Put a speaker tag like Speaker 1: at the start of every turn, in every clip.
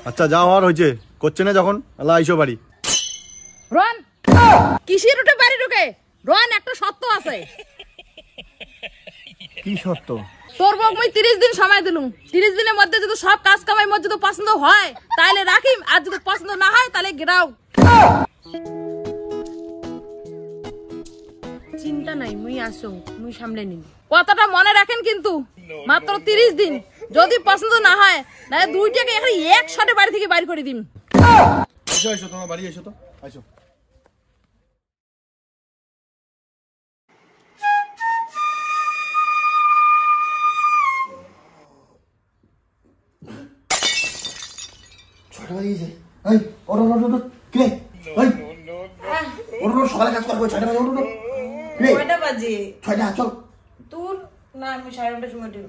Speaker 1: আচ্ছা যা হওয়ার হয়েছে, করছে না যখন আল্লাহ আইসো বাড়ি।
Speaker 2: রোহন কিসের উঠে বাড়ি ঢুকে? রোহন একটা সত্য আছে।
Speaker 1: কি সত্য?
Speaker 2: তোর বউ মই 30 দিন সময় দিলুম, 30 দিনের মধ্যে যদি সব কাজ কামাই মধ্যে যদি পছন্দ হয় তাহলে রাখিম, আর যদি পছন্দ না হয় তাহলে গেরাও। চিন্তা নাই, মুই আসো, মুই সামলে নিব। কথাটা মনে রাখেন কিন্তু, মাত্র 30 দিন, যদি পছন্দ না হয় না দুইটাকে এখানে একসাথে বাড়ি থেকে বাইর করে দিম।
Speaker 1: এসো এসো, তোমার বাড়ি এসো তো, আসো। ছয়টা বাজে, এই ওঠ ওঠ ওঠ, কে এই ওঠ ওঠ, সকালে কাজ করবো, 6টা বাজে, ওঠ ওঠ, কে
Speaker 3: 6টা বাজে?
Speaker 1: 6টা, চল।
Speaker 3: তোর না, আমি 9:30টার সময় দিব।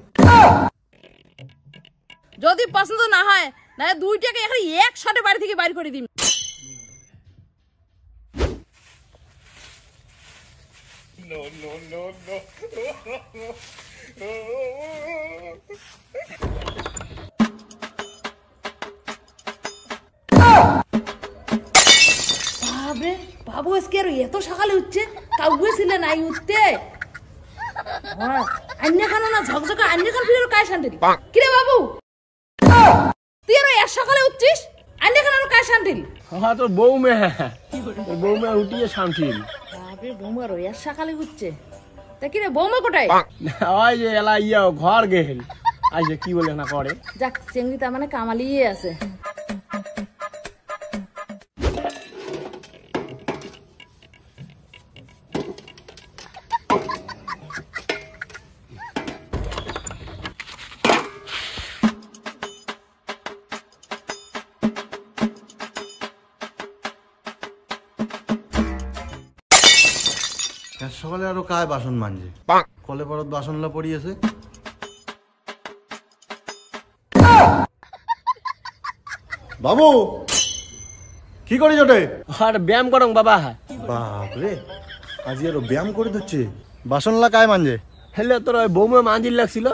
Speaker 2: যদি পছন্দ না হয় না দুইটাকে এখানে একসাথে বাড়ি থেকে বাইর করে দিম। বাবরে বাবু, আজকে আর এত সকালে উঠছে, কাউকে ছিল নাই উঠতে। আন্যা খানো না ঝকঝকা, আন্যা খান ফিরে কায় শান্তিল। কিরে বাবু, তুই আর এত সকালে উঠছিস, আন্যা খান কায় শান্তিল?
Speaker 4: হ্যাঁ তোর বউ মেয়ে, তোর বউ মেয়ে উঠিয়ে শান্তিল।
Speaker 2: বাবরে বৌমা রো এত সকালে উঠছে, তা কিরে বৌমা কোথায়?
Speaker 4: ওই যে এলা ইয়া ঘর গেল, আইসে কি বলে না করে।
Speaker 2: যাক, চেংড়ি তার মানে কামালিয়ে আছে।
Speaker 1: সকালে আরো কায় বাসন মানছে, কলে পরত বাসনলা পড়িয়েছে। বাবু কি করি ওটে?
Speaker 4: আর ব্যায়াম করং বাবা।
Speaker 1: বাপরে, আজি আরো ব্যায়াম করে দিচ্ছে। বাসনলা কায় মানছে?
Speaker 4: হেলে তোর ওই বউ মেয়ে মাঞ্জিল লাগছিল,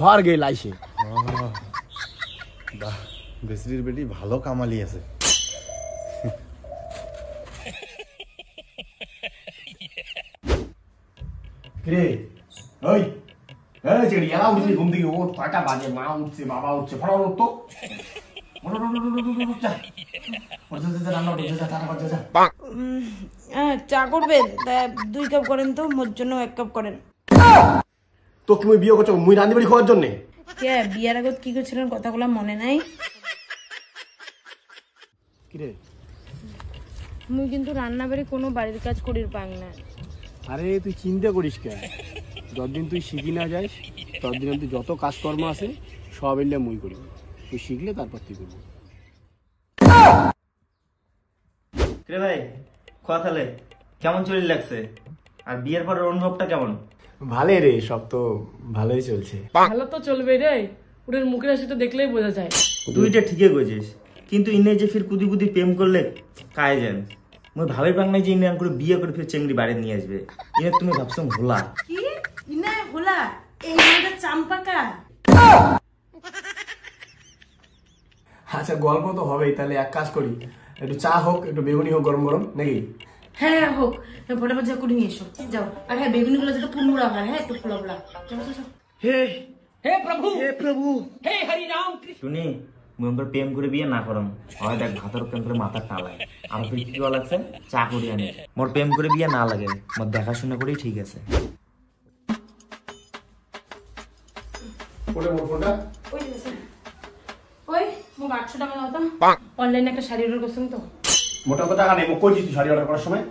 Speaker 4: ঘর গেল আইসে।
Speaker 1: বাহ, বেসরির বেটি ভালো কামালি আছে।
Speaker 4: রে ওই এই চেড়ি এলা উঠলি ঘুম থেকে, ও 6টা বাজে, মা উঠছে বাবা উঠছে, ফটাফট তো
Speaker 3: চা করবেন? 2 কাপ করেন তো, মোর জন্য 1 কাপ করেন।
Speaker 4: তো কি মুই বিয়ে করছো মুই রান্ধি বাড়ি খাওয়ার জন্য?
Speaker 3: কে বিয়ার আগত কি করছিলেন কথাগুলো মনে নাই?
Speaker 4: কিরে
Speaker 3: মুই কিন্তু রান্না বাড়ি কোনো বাড়ির কাজ করির পাং না।
Speaker 4: আরে তুই চিন্তা করিস কেন, যতদিন তুই শিখি না যাস ততদিন তুই যত কাজকর্ম আছে সব এলে মুই করি, তুই শিখলে তারপর তুই করবি।
Speaker 5: রে ভাই কথালে কেমন চলে লাগছে, আর বিয়ের পরের অনুভবটা কেমন?
Speaker 4: ভালোই রে, সব তো ভালোই চলছে।
Speaker 6: ভালো তো চলবে রে, ওদের মুখের হাসিটা দেখলেই বোঝা যায়।
Speaker 5: তুইটা ঠিকই কইছিস, কিন্তু ইনে যে ফির কুদি কুদি প্রেম করলে কায় যান। মই ভাবে পাং নাই যে ইনে করে বিয়ে করে ফির চেংড়ি বাড়ি নিয়ে আসবে। ইনে তুমি ভাবছো ভোলা?
Speaker 3: কি ইনা হোলা? এই নামটা চাম্পাকা।
Speaker 4: আচ্ছা গল্প তো হবেই, তাহলে এক কাজ করি, একটু চা হোক, একটু বেগুনি হোক গরম গরম, নাকি?
Speaker 3: হ্যাঁ হোক, ফটাফট যা করে নিয়ে এসো, যাও। আর হ্যাঁ, বেগুনিগুলো যাতে ফুলমুড়া হয়, হ্যাঁ একটু ফোলা ফোলা।
Speaker 4: হে
Speaker 6: হে প্রভু,
Speaker 4: হে প্রভু,
Speaker 6: হে হরি রাম কৃষ্ণ।
Speaker 5: শুনি মুই করে প্রেম করে বিয়ে না করম, হয় দেখ ভাতের প্রেম করে মাথা টালায়। আমার ফির কি লাগছে, চা করি আনি। মোর প্রেম করে বিয়ে না লাগে, মোর দেখাশোনা করেই ঠিক আছে।
Speaker 4: কোনে মোর ফোনটা?
Speaker 3: ওই যে ওই মোক 800 টাকা দাও তো, অনলাইনে একটা শাড়ি অর্ডার করছিলাম তো।
Speaker 4: মোটা তো টাকা নেই, মোক কই দিছিস শাড়ি অর্ডার করার সময়?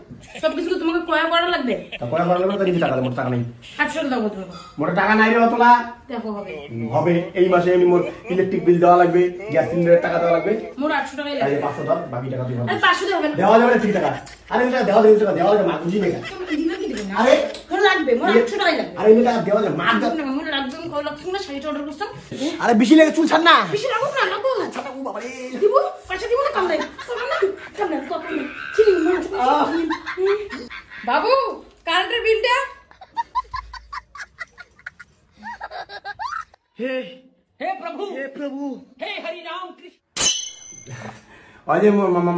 Speaker 3: সবকিছু তো তোমাকে ক্রয় করা লাগবে।
Speaker 4: তা কয় বার লাগবে, তাই টাকা দে, মোর টাকা নেই।
Speaker 3: 800 টাকা দাও তুমি।
Speaker 4: মোটা টাকা নাই রে অতলা।
Speaker 3: দেখো হবে
Speaker 4: হবে, এই মাসে আমি মোর ইলেকট্রিক বিল দেওয়া লাগবে, গ্যাস সিলিন্ডারের টাকা দেওয়া লাগবে।
Speaker 3: মোর 800 টাকাই
Speaker 4: তাই
Speaker 3: লাগবে।
Speaker 4: 500 দাও, বাকি টাকা তুই
Speaker 3: আরে 500 দেওয়া হবে না।
Speaker 4: দেওয়া যাবে না 3 টাকা। আরে এই টাকা দেওয়া যাবে, দেওয়া যাবে মা বুঝি না।
Speaker 3: তুমি দিবে কি দিবে না?
Speaker 4: আরে
Speaker 3: মোর লাগবে, মোর 800 টাকাই লাগবে।
Speaker 4: আরে এই টাকা দেওয়া যাবে মা।
Speaker 3: না মোর লাগবে, আমি কয় লাগছে না শাড়িটা অর্ডার করছিলাম।
Speaker 4: আরে বেশি লাগে, চুল ছাড় না।
Speaker 3: বেশি লাগো না, লাগো না।
Speaker 4: ছাড় ও বাবা রে।
Speaker 3: দিব পয়সা দিব না, কাম নাই কাম নাই কত নেই চিনি মোর।
Speaker 2: বাবু কারেন্টের বিলটা।
Speaker 6: হে হে প্রভু,
Speaker 4: হে প্রভু,
Speaker 6: হে হরি রাম কৃষ্ণ।
Speaker 4: ওই যে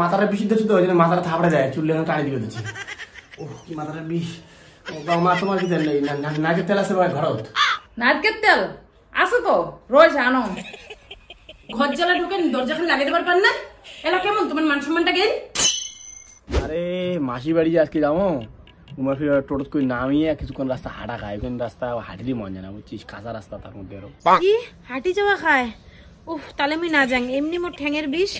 Speaker 4: মাথাটা বিষ দিচ্ছে তো, ওই জন্য মাথাটা থাপড়ে দেয়, চুল টানি দিবে দিচ্ছে। ও কি মাথাটা বিষ। মা তোমার কি তেল নেই? নাকের তেল আছে ভাই ঘরত?
Speaker 2: নারকেল তেল আছে তো, রোজ আনো। ঘর জ্বালা ঢুকে দরজা খান লাগিয়ে দেবার পার না? এলা কেমন তোমার মান সম্মানটা গেল?
Speaker 4: আরে মাসি বাড়ি যে আজকে যাবো, তোমার ফির টোটো করে নামিয়ে কিছুক্ষণ রাস্তা হাঁটা খায়, ওখানে রাস্তা হাঁটলি মন যায় না বুঝছিস, কাঁচা রাস্তা তার মধ্যে আরো।
Speaker 3: কি হাঁটি যাওয়া খায়? উফ, তাহলে আমি না যাং, এমনি মোর ঠ্যাঙের বিষ।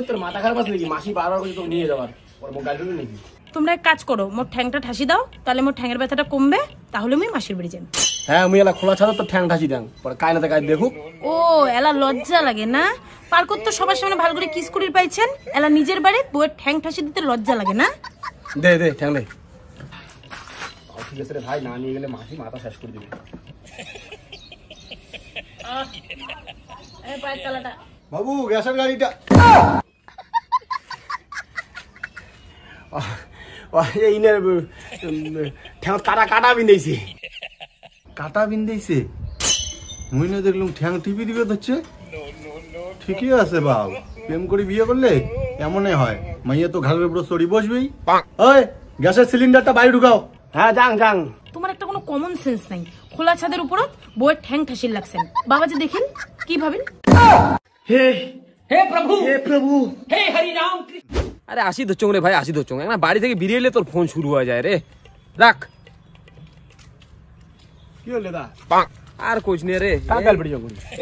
Speaker 4: তোর মাথা খারাপ আছে নাকি? মাসি বারবার করে তোকে নিয়ে যাবার ওর মুখ গাল দিবি নাকি?
Speaker 3: তোমরা এক কাজ করো, মোর ঠ্যাংটা ঠাসি দাও, তাহলে মোর ঠ্যাঙের ব্যথাটা কমবে, তাহলে আমি মাসির বাড়ি যাই।
Speaker 4: হ্যাঁ আমি এলা খোলা ছাড়া তোর ঠ্যাং ঠাসি দেন, পরে কায়নাতে কাজ দেখুক।
Speaker 3: ও এলা লজ্জা লাগে না? পার করতে সবার সামনে ভালো করে কিস করির পাইছেন, এলা নিজের বাড়ি বউয়ের ঠ্যাং ঠাসি দিতে লজ্জা লাগে না?
Speaker 4: দে দে ঠ্যাং দে। ঠিক আছে রে ভাই, না নিয়ে গেলে মাসি মাথা শেষ করে দিবে।
Speaker 3: এই পায়ের তলাটা।
Speaker 1: বাবু গ্যাসের গাড়িটা।
Speaker 4: ঠ্যাং কাটা কাটা বিন্দেছি।
Speaker 1: কাটা বিন্দেছে, মুই না দেখলাম ঠ্যাং টিপি দিবে হচ্ছে। ঠিকই আছে বাবু, প্রেম করে বিয়ে করলে এমনই হয়, মাইয়া তো ঘাড়ের উপর চড়ি বসবেই। ওই গ্যাসের সিলিন্ডারটা বাইরে ঢুকাও।
Speaker 4: হ্যাঁ যাং যাং।
Speaker 3: তোমার একটা কোনো কমন সেন্স নাই, খোলা ছাদের উপর বউয়ের ঠ্যাং ঠাসির লাগছেন। বাবাজি দেখেন কি ভাবেন।
Speaker 7: আরে আসি ধরছ রে ভাই, আসি ধরছ না, বাড়ি থেকে বেরিয়ে এলে তোর ফোন শুরু হয়ে যায় রে। রাখ।
Speaker 4: কি হলে দা?
Speaker 7: আর কোচ নে রে,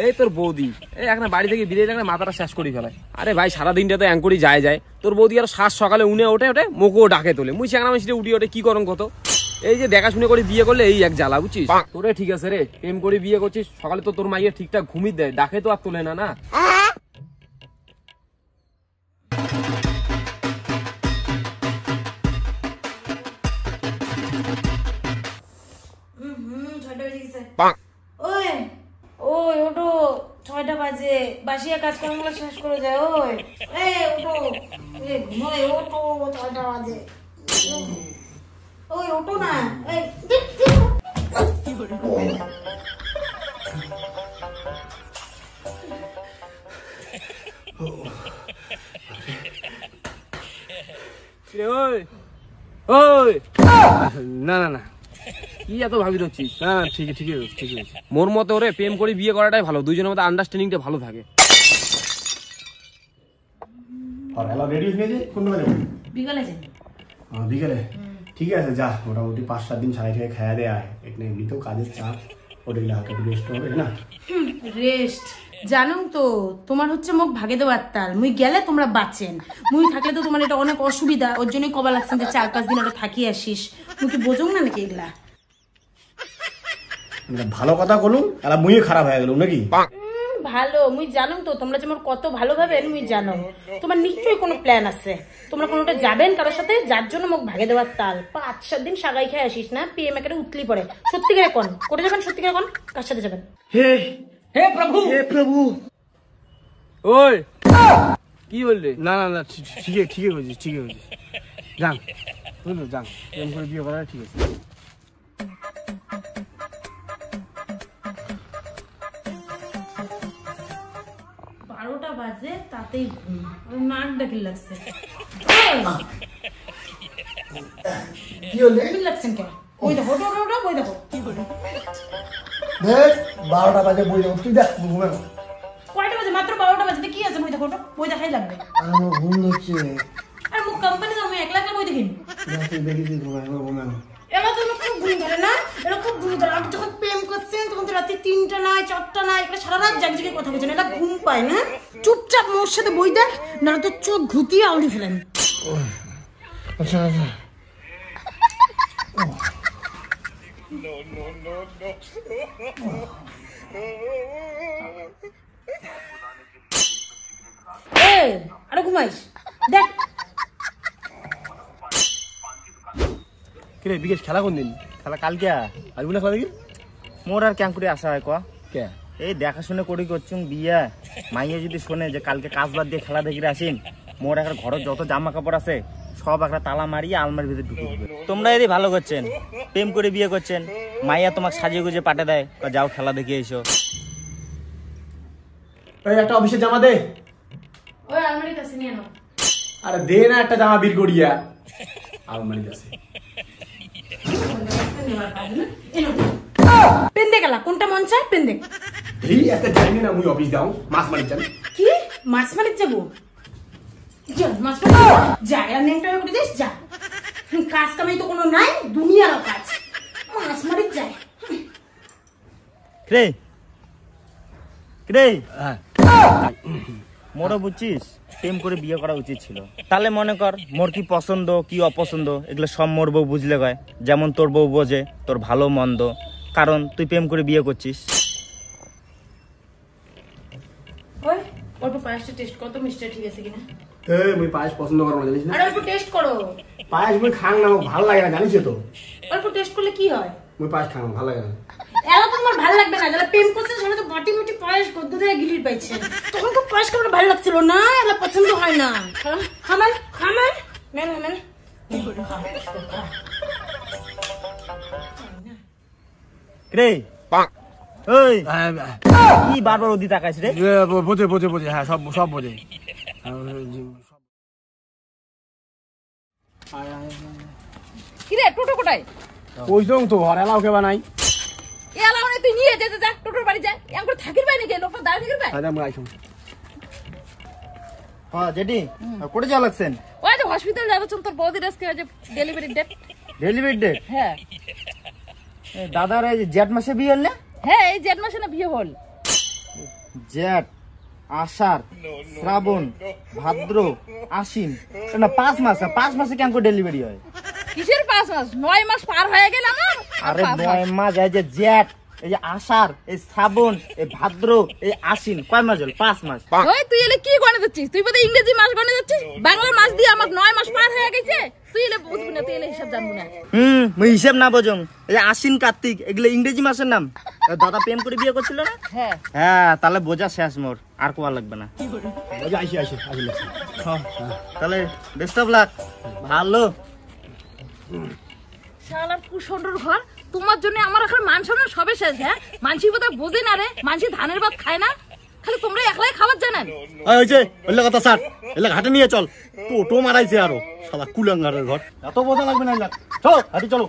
Speaker 7: এই তোর বৌদি এই এখন বাড়ি থেকে বেরিয়ে এলে মাথাটা শেষ করি ফেলায়। আরে ভাই সারাদিনটা তো অ্যাঙ্করি যায় যায়, তোর বৌদি আর শ্বাস সকালে উনে ওঠে ওঠে মোকো ডাকে তোলে, মুই চ্যাংরা মেশিনে উঠি ওঠে কি করম কত। এই যে দেখাশুনে করে বিয়ে করলে এই এক জ্বালা বুঝছিস। তোরে ঠিক আছে রে, প্রেম করে বিয়ে করছিস, সকালে তো তোর মাইয়ে ঠিকঠাক ঘুমিয়ে দেয়, ডাকে তো আর তোলে না। না
Speaker 3: ওই ওই ওটো, 6টা বাজে, বাসিয়া কাজকর্মগুলো শেষ করে যায়। ওই এই ওটো, এই ঘুমোয় ওটো, 6টা বাজে। ওই ওটো না, এই
Speaker 4: না না না,
Speaker 7: কি এত ভাবি ধরছিস?
Speaker 4: না ঠিক ঠিকই ঠিকই আছে।
Speaker 7: মোর মতে ওরে প্রেম করে বিয়ে করাটাই ভালো, দুইজনের মধ্যে আন্ডারস্ট্যান্ডিংটা ভালো থাকে।
Speaker 4: আর এলা রেডি হয়ে যে কোন বাজে?
Speaker 3: বিকালে যাই।
Speaker 4: বিকেলে ঠিক আছে, যা মোটামুটি 5-7 দিন ছাড়াই থেকে খাইয়া দেয় আয়, এখানে এমনিতেও কাজের চাপ, ওটা হালকা একটু রেস্ট হবে না।
Speaker 3: রেস্ট জানো তো, তোমার হচ্ছে মুখ ভাগে দেওয়ার তাল। মুই গেলে তোমরা বাঁচেন, মুই থাকলে তো তোমার এটা অনেক অসুবিধা, ওর জন্যই কবা লাগছেন যে 4-5 দিন ওটা থাকি আসিস। মুই কি বোঝো না নাকি এগুলা?
Speaker 4: ভালো কথা বলুন, আর মুইও খারাপ হয়ে গেল নাকি?
Speaker 3: ভালো, মুই জানো তো তোমরা যে মোর কত ভালো ভাবেন, মুই জানো। তোমার নিশ্চয়ই কোনো প্ল্যান আছে, তোমরা কোনোটা যাবেন কারোর সাথে, যার জন্য মুখ ভাগে দেওয়ার তাল। 5-7 দিন সাগাই খেয়ে আসিস না, পিএম একারে উতলি পড়ে। সত্যিকারে কোন কোটে যাবেন? সত্যিকারে কোন কার সাথে যাবেন?
Speaker 7: হে প্রভু। ওই কি বললি?
Speaker 4: না না না, ঠিকই ঠিকই বলছিস, ঠিকই বলছিস। যান বুঝলো, যান প্রেম করে বিয়ে করা ঠিক আছে।
Speaker 3: বাজে তাতেই ঘুম, নাক ডাকি লাগছে।
Speaker 1: কি হলে
Speaker 3: লাগছেন কেন? ওই দেখো ওটা ওই দেখো।
Speaker 1: দেখ 12টা বাজে বই যাবো, তুই দেখ ঘুমে।
Speaker 3: কয়টা বাজে? মাত্র 12টা বাজে, কি আছে বই দেখো, ওটা বই দেখাই লাগবে।
Speaker 1: আমার ঘুম হচ্ছে।
Speaker 3: আর মুখ কোম্পানি যাবো, একলা একলা বই দেখিনি।
Speaker 1: দেখি ঘুমাই, আমার ঘুমে।
Speaker 3: এলা তো খুব ঘুম ধরে না, এলা খুব ঘুম ধরে। আর যখন প্রেম করছেন তখন তো রাতে 3টা নয় 4টা নয়, একটা সারা রাত জাগজেগে কথা বলছেন, এলা ঘুম পায় না। চুপচাপ মোর সাথে বই দেখ, না তো চোখ ঘুটিয়ে আউলি ফেলেন।
Speaker 1: আচ্ছা আচ্ছা।
Speaker 3: আরে ঘুমাইস দেখ।
Speaker 4: কিরে বিকেশ খেলা কোন দিন?
Speaker 5: খেলা কালকে
Speaker 4: আসবি না খেলা দেখি?
Speaker 5: মোর আর ক্যাং করে আসা হয় ক
Speaker 4: কে
Speaker 5: এই দেখাশুনে করি করছুন বিয়া, মাইয়া যদি শোনে যে কালকে কাজ বাদ দিয়ে খেলা দেখে আসিন, মোর একটা ঘরের যত জামা কাপড় আছে সব একটা তালা মারিয়ে আলমারির ভিতরে ঢুকে দিবে। তোমরা এদি ভালো করছেন, প্রেম করে বিয়ে করছেন, মাইয়া তোমাকে সাজিয়ে গুজে পাঠে দেয়, যাও খেলা দেখে এসো।
Speaker 4: এই একটা অফিসে জামা দে।
Speaker 2: ওই আলমারিতে আছে নিয়ে নাও।
Speaker 4: আরে দে না একটা জামা বের করিয়া আলমারি আছে
Speaker 3: পেন দে গেলা কোনটা মন চায় পেন দে।
Speaker 4: এই একটা জানি না মুই অফিস যাও মাছ মারি যান
Speaker 3: কি মাছ মারিত যাবো? যা মাছ মারিত যা আর নেংটা করে দিস যা। কাজ কামাই তো কোনো নাই দুনিয়ার কাজ মাছ মারিত যায়।
Speaker 5: রে রে মোরও বুঝছিস প্রেম করে বিয়ে করা উচিত ছিল। তাহলে মনে কর মোর কি পছন্দ কি অপছন্দ এগুলো সব মোর বউ বুঝলে কয়, যেমন তোর বউ বোঝে তোর ভালো মন্দ, কারণ তুই প্রেম করে বিয়ে করছিস।
Speaker 2: ওই অল্প পায়েসটা টেস্ট করো তো মিষ্টি ঠিক আছে কিনা।
Speaker 4: এই মুই পায়েস পছন্দ করব না জানিস না।
Speaker 2: আর অল্প টেস্ট করো।
Speaker 4: পায়েস মুই খাং না আমার ভালো লাগে না জানিস তো।
Speaker 2: অল্প টেস্ট করলে কি হয়?
Speaker 4: মুই পায়েস খাং না ভালো লাগে না।
Speaker 3: এলা তোমার ভালো লাগবে না, যারা প্রেম করছে সেটা তো বাটি মুটি পায়েস গদ্দ দিয়ে গিলির পাইছে। তখন তো পায়েস খাবার ভালো লাগছিল না, এলা পছন্দ হয় না। খামান খামান মেন মেন
Speaker 5: রে ওই কি বারবার ওদি তাকাইছ রে?
Speaker 4: বোঝে বোঝে বোঝে হ্যাঁ সব সব বোঝে।
Speaker 2: কি রে টোটো কোটায়?
Speaker 4: ওই জং তো আর এলাও কেবা নাই।
Speaker 2: এ আলা মানে তুই নিয়ে যা যা যা টোটোর বাড়ি যা। এম করে থাকির পাই নাকি লোকটা দাঁড়িয়ে থাকির পাই?
Speaker 4: আরে আমি আইছম।
Speaker 5: হ্যাঁ জেডি কোটে যাওয়া লাগছেন?
Speaker 2: ওই যে হসপিটাল যাবো চল, তোর বৌদির আজকে যে ডেলিভারি ডেট।
Speaker 5: Delivery date?
Speaker 2: হ্যাঁ
Speaker 5: দাদার এই জেঠ মাসে বিয়ে হল না?
Speaker 2: হ্যাঁ এই জেঠ মাসে না বিয়ে হল।
Speaker 5: জেঠ আষাঢ় শ্রাবণ ভাদ্র আশ্বিন না 5 মাস, 5 মাসে কেন করে ডেলিভারি হয়?
Speaker 2: কিসের 5 মাস? 9 মাস পার হয়ে গেল আমার।
Speaker 5: আরে 9 মাস, এই যে জেঠ এই যে আষাঢ় এই শ্রাবণ এই ভাদ্র এই আশ্বিন কয় মাস হল? 5 মাস।
Speaker 2: ওই তুই এলে কি গণে দিচ্ছিস? তুই বোধহয় ইংরেজি মাস গণে দিচ্ছিস। বাংলা মাস দিয়ে আমার 9 মাস পার হয়ে গেছে। তুই এলে বুঝবি না, তুই এলে হিসাব জানবি না।
Speaker 5: মুই হিসাব না বোঝং। এই যে আশ্বিন কার্তিক এগুলো ইংরেজি মাসের নাম। দাদা প্রেম করে বিয়ে করছিল না?
Speaker 2: হ্যাঁ
Speaker 5: হ্যাঁ তাহলে বোঝা শেষ মোর, আর কোয়া লাগবে না।
Speaker 4: ওই যে আইছি আইছি আসলে।
Speaker 5: তাহলে বেস্ট অফ লাক। ভালো
Speaker 2: শালার কুসন্ডর ঘর, তোমার জন্য আমার এখন মান সম্মান সবে শেষ। হ্যাঁ মানসি বোধহয় বোঝে না রে, মানসি ধানের ভাত খায় না, খালি তোমরা একলাই খাবার জানেন।
Speaker 1: ওই যে ওইলা কথা স্যার, এলা ঘাটে নিয়ে চল। টোটো মারাইছে আরো শালা কুলাঙ্গারের ঘর। এত বোঝা লাগবে না, চলো হাঁটি চলো।